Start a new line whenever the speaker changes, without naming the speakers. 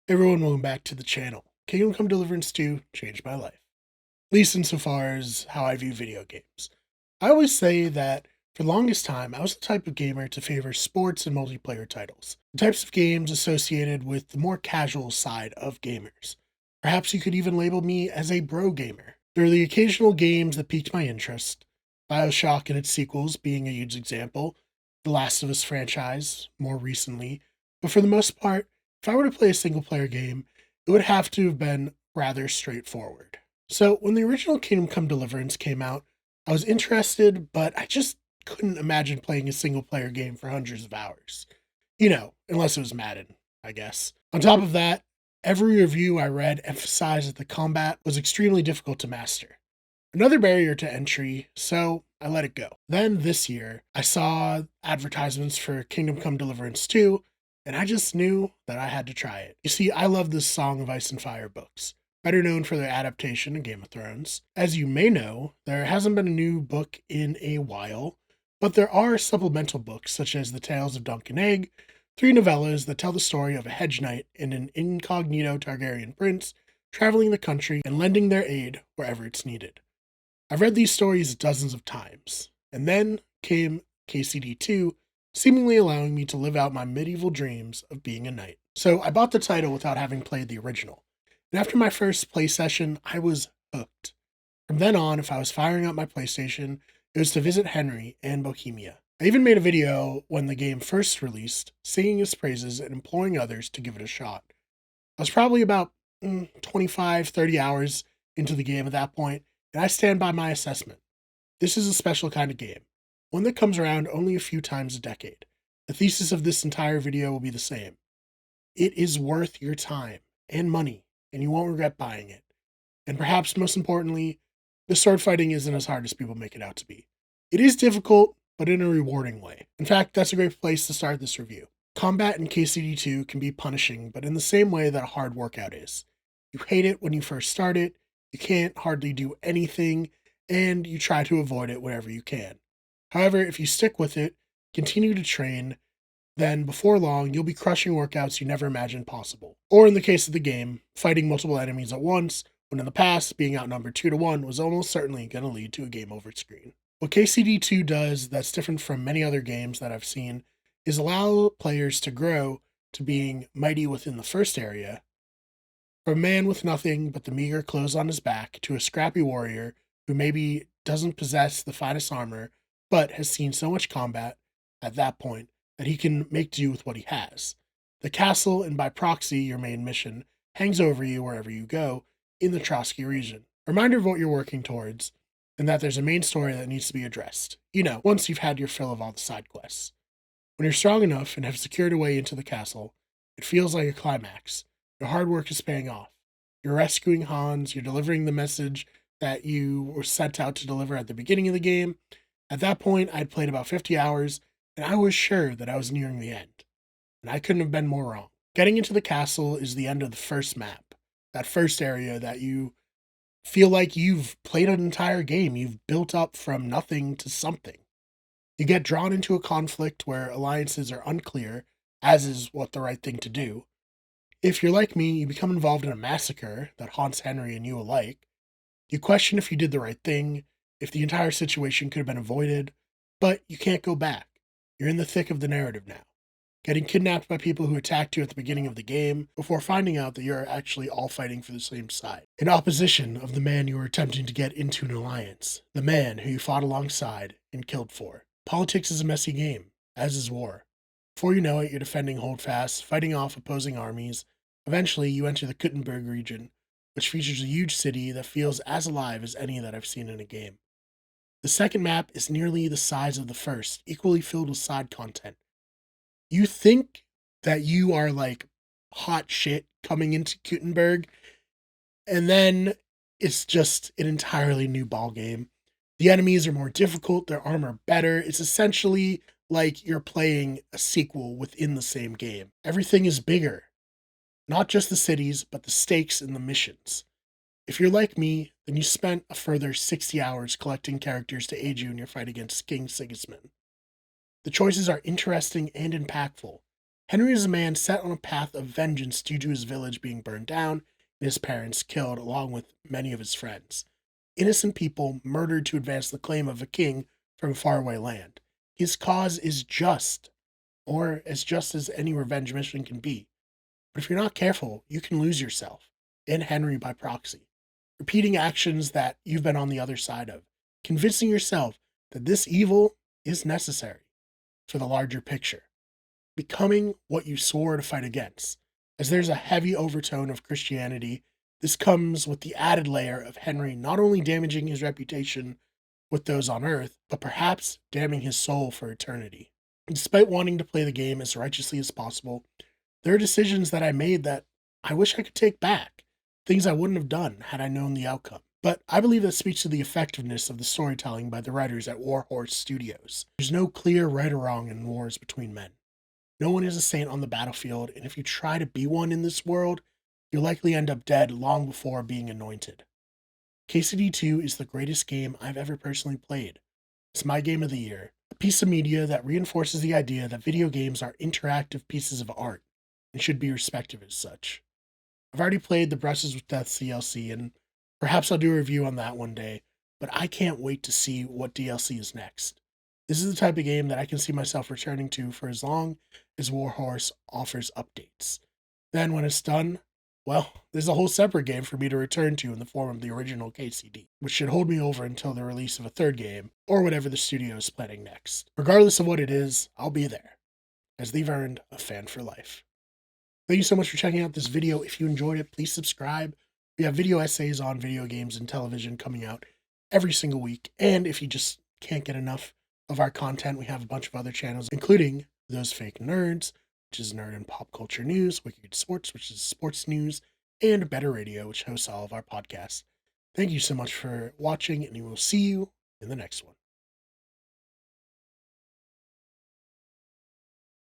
Hey everyone, welcome back to the channel. Kingdom Come Deliverance 2 changed my life, at least insofar as how I view video games. I always say that for the longest time, I was the type of gamer to favor sports and multiplayer titles, the types of games associated with the more casual side of gamers. Perhaps you could even label me as a bro gamer. There are the occasional games that piqued my interest, Bioshock and its sequels being a huge example, the Last of Us franchise more recently, but for the most part, if I were to play a single player game, it would have to have been rather straightforward. So, when the original Kingdom Come Deliverance came out, I was interested, but I just couldn't imagine playing a single player game for hundreds of hours. Unless it was Madden, I guess. On top of that, every review I read emphasized that the combat was extremely difficult to master. Another barrier to entry, so I let it go. Then this year, I saw advertisements for Kingdom Come Deliverance 2, and I just knew that I had to try it. You see, I love the Song of Ice and Fire books, better known for their adaptation of Game of Thrones. As you may know, there hasn't been a new book in a while, but there are supplemental books such as The Tales of Dunk and Egg, three novellas that tell the story of a hedge knight and an incognito Targaryen prince traveling the country and lending their aid wherever it's needed. I've read these stories dozens of times, and then came KCD2, seemingly allowing me to live out my medieval dreams of being a knight. So I bought the title without having played the original, and after my first play session, I was hooked. From then on, if I was firing up my PlayStation, it was to visit Henry and Bohemia. I even made a video when the game first released, singing its praises and imploring others to give it a shot. I was probably about 25, 30 hours into the game at that point, and I stand by my assessment. This is a special kind of game, one that comes around only a few times a decade. The thesis of this entire video will be the same. It is worth your time and money, and you won't regret buying it. And perhaps most importantly, the sword fighting isn't as hard as people make it out to be. It is difficult, but in a rewarding way. In fact, that's a great place to start this review. Combat in KCD2 can be punishing, but in the same way that a hard workout is. You hate it when you first start it, you can't hardly do anything, and you try to avoid it whenever you can. However, if you stick with it, continue to train, then before long, you'll be crushing workouts you never imagined possible. Or in the case of the game, fighting multiple enemies at once, when in the past, being outnumbered 2-1 was almost certainly going to lead to a game over screen. What KCD2 does that's different from many other games that I've seen is allow players to grow to being mighty within the first area, from a man with nothing but the meager clothes on his back to a scrappy warrior who maybe doesn't possess the finest armor, but has seen so much combat at that point that he can make do with what he has. The castle, and by proxy your main mission, hangs over you wherever you go in the Trotsky region. Reminder of what you're working towards, and that there's a main story that needs to be addressed. Once you've had your fill of all the side quests. When you're strong enough and have secured a way into the castle, it feels like a climax. Your hard work is paying off. You're rescuing Hans, you're delivering the message that you were sent out to deliver at the beginning of the game. At that point, I'd played about 50 hours, and I was sure that I was nearing the end. And I couldn't have been more wrong. Getting into the castle is the end of the first map, that first area that you feel like you've played an entire game. You've built up from nothing to something. You get drawn into a conflict where alliances are unclear, as is what the right thing to do. If you're like me, you become involved in a massacre that haunts Henry and you alike. You question if you did the right thing, if the entire situation could have been avoided, but you can't go back. You're in the thick of the narrative now, getting kidnapped by people who attacked you at the beginning of the game before finding out that you're actually all fighting for the same side, in opposition of the man you were attempting to get into an alliance, the man who you fought alongside and killed for. Politics is a messy game, as is war. Before you know it, you're defending Holdfast, fighting off opposing armies. Eventually, you enter the Kuttenberg region, which features a huge city that feels as alive as any that I've seen in a game. The second map is nearly the size of the first, equally filled with side content. You think that you are like hot shit coming into Kuttenberg, and then it's just an entirely new ball game. The enemies are more difficult, their armor better. It's essentially like you're playing a sequel within the same game. Everything is bigger. Not just the cities, but the stakes and the missions. If you're like me, then you spent a further 60 hours collecting characters to aid you in your fight against King Sigismund. The choices are interesting and impactful. Henry is a man set on a path of vengeance due to his village being burned down and his parents killed, along with many of his friends. Innocent people murdered to advance the claim of a king from a faraway land. His cause is just, or as just as any revenge mission can be. But if you're not careful, you can lose yourself, and Henry by proxy, repeating actions that you've been on the other side of, convincing yourself that this evil is necessary for the larger picture, becoming what you swore to fight against. As there's a heavy overtone of Christianity, this comes with the added layer of Henry not only damaging his reputation with those on earth, but perhaps damning his soul for eternity. Despite wanting to play the game as righteously as possible, there are decisions that I made that I wish I could take back, things I wouldn't have done had I known the outcome. But I believe that speaks to the effectiveness of the storytelling by the writers at Warhorse Studios. There's no clear right or wrong in wars between men. No one is a saint on the battlefield, and if you try to be one in this world, you'll likely end up dead long before being anointed. KCD 2 is the greatest game I've ever personally played. It's my game of the year, a piece of media that reinforces the idea that video games are interactive pieces of art and should be respected as such. I've already played the Brushes with Death DLC, and perhaps I'll do a review on that one day, but I can't wait to see what DLC is next. This is the type of game that I can see myself returning to for as long as Warhorse offers updates. Then, when it's done, well, there's a whole separate game for me to return to in the form of the original KCD, which should hold me over until the release of a third game, or whatever the studio is planning next. Regardless of what it is, I'll be there, as they've earned a fan for life. Thank you so much for checking out this video. If you enjoyed it, please subscribe. We have video essays on video games and television coming out every single week. And if you just can't get enough of our content, we have a bunch of other channels, including Those Fake Nerds, which is nerd and pop culture news, Wicked Sports, which is sports news, and Better Radio, which hosts all of our podcasts. Thank you so much for watching, and we will see you in the next one.